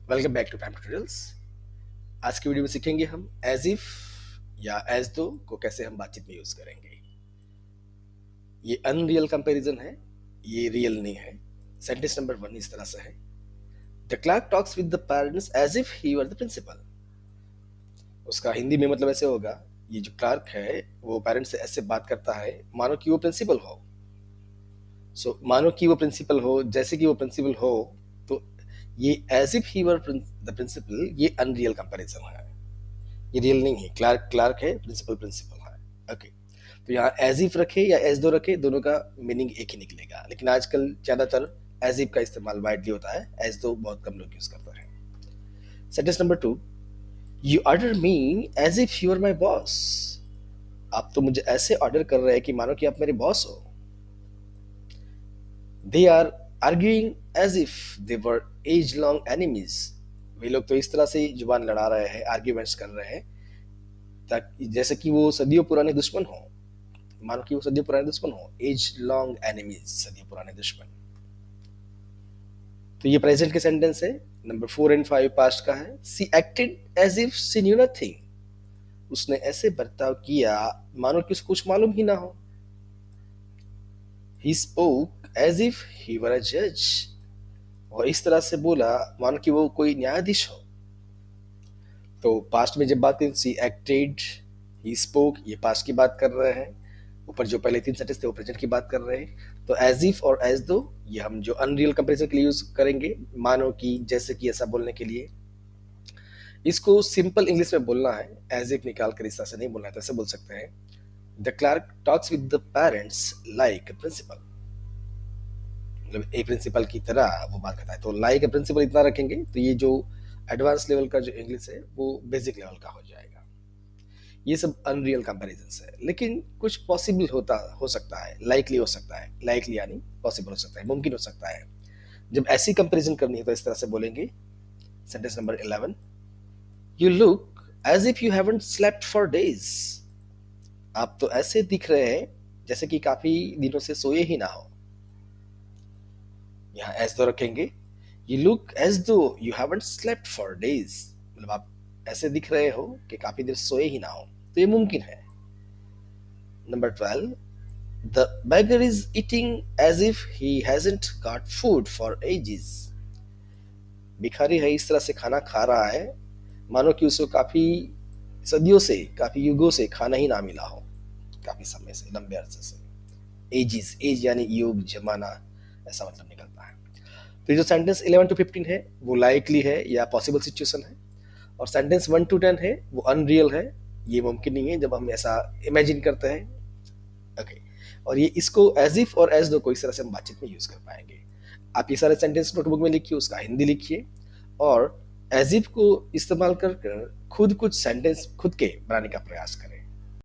Welcome back to prime tutorials. आज की video में सीखेंगे हम एज इफ या एज दो को कैसे हम बातचीत में यूज करेंगे। ये अनरियल कंपैरिजन है, ये रियल नहीं है। सेंटेंस नंबर 1 इस तरह से है। The clerk talks with the parents as if he were the principal. उसका हिंदी में मतलब ऐसे होगा, ये जो क्लर्क है वो पेरेंट्स से ऐसे बात करता है मानो कि वो प्रिंसिपल हो। मानो कि वो प्रिंसिपल हो, जैसे कि वो प्रिंसिपल हो। तो ये as if he were the principal, ये अनरियल कंपैरिजन है, ये रियल नहीं है। क्लार्क क्लार्क है, प्रिंसिपल प्रिंसिपल है। ओके, तो यहाँ एज इफ रखे या एज दो रखे, दोनों का मीनिंग एक ही निकलेगा, लेकिन आजकल ज्यादातर एज इफ का इस्तेमाल वाइडली होता है, एज दो बहुत कम लोग यूज करते हैं। Sentence number 2, you order me as if you are my boss. आप तो मुझे ऐसे ऑर्डर कर रहे हैं कि मानो कि आप मेरे बॉस हो। They are arguing as if they were as long enemies. वे लोग तो इस तरह से जुबान लड़ा रहे हैं, आर्ग्यूमेंट्स कर रहे हैं, ताकि जैसे कि वो सदियों पुराने दुश्मन हो। मानो कि वो सदियों पुराने दुश्मन हो, एज लॉन्ग एनिमीज, सदियों पुराने दुश्मन। तो ये प्रेजेंट के सेंटेंस है। नंबर 4 एंड 5 पास्ट का है। She acted as if she knew nothing. उसने ऐसे बर्ताव किया मानो कि उसको कुछ मालूम ही ना हो। He spoke as if he were a जज। और इस तरह से बोला मानो कि वो कोई न्यायाधीश हो। तो पास्ट में जब बात करें, सी एक्टेड, ही स्पोक, ये पास्ट की बात कर रहे हैं। ऊपर जो पहले 3 सेंटेंस थे वो प्रेजेंट की बात कर रहे हैं। तो एज इफ और एज दो ये हम जो अनरियल कंपैरिजन के लिए यूज करेंगे, मानो कि, जैसे कि, ऐसा बोलने के लिए। इसको सिंपल इंग्लिश में बोलना है, एज इफ निकाल कर इस तरह से नहीं बोलना है, तो ऐसे बोल सकते हैं, the clerk talks with the parents like a principal. मतलब एक प्रिंसिपल की तरह वो बात करता है। तो लाइक अ प्रिंसिपल इतना रखेंगे तो ये जो एडवांस लेवल का जो इंग्लिश है वो बेसिक लेवल का हो जाएगा। ये सब अनरियल कंपैरिजन है, लेकिन कुछ पॉसिबल हो सकता है, लाइकली हो सकता है। लाइकली यानी पॉसिबल हो सकता है, मुमकिन हो सकता है। जब ऐसी कंपैरिजन करनी है तो इस तरह से बोलेंगे। Sentence number 11, you look as if you haven't slept for days. आप तो ऐसे दिख रहे हैं जैसे कि काफी दिनों से सोए ही ना हो। यहाँ एज तो रखेंगे। यू लुक एज दो you haven't slept for days, मतलब आप ऐसे दिख रहे हो कि काफी देर सोए ही ना हो। तो ये मुमकिन है। Number 12, the beggar is eating as if he hasn't got food for ages। भिखारी है, इस तरह से खाना खा रहा है मानो कि उसको काफी सदियों से, काफी युगों से खाना ही ना मिला हो, काफी समय से, लंबे अरसे से। एजिस, एज यानी युग, जमाना, ऐसा मतलब निकलता है। तो जो सेंटेंस 11 टू 15 है वो लाइकली है या पॉसिबल सिचुएशन है, और सेंटेंस 1 टू 10 है वो अनरियल है, ये मुमकिन नहीं है जब हम ऐसा इमेजिन करते हैं। ओके, और ये इसको एज इफ और एज दो को इस तरह से हम बातचीत में यूज कर पाएंगे। आप ये सारे सेंटेंस नोटबुक में लिखिए, उसका हिंदी लिखिए, और एज इफ को इस्तेमाल कर खुद कुछ सेंटेंस खुद के बनाने का प्रयास करें।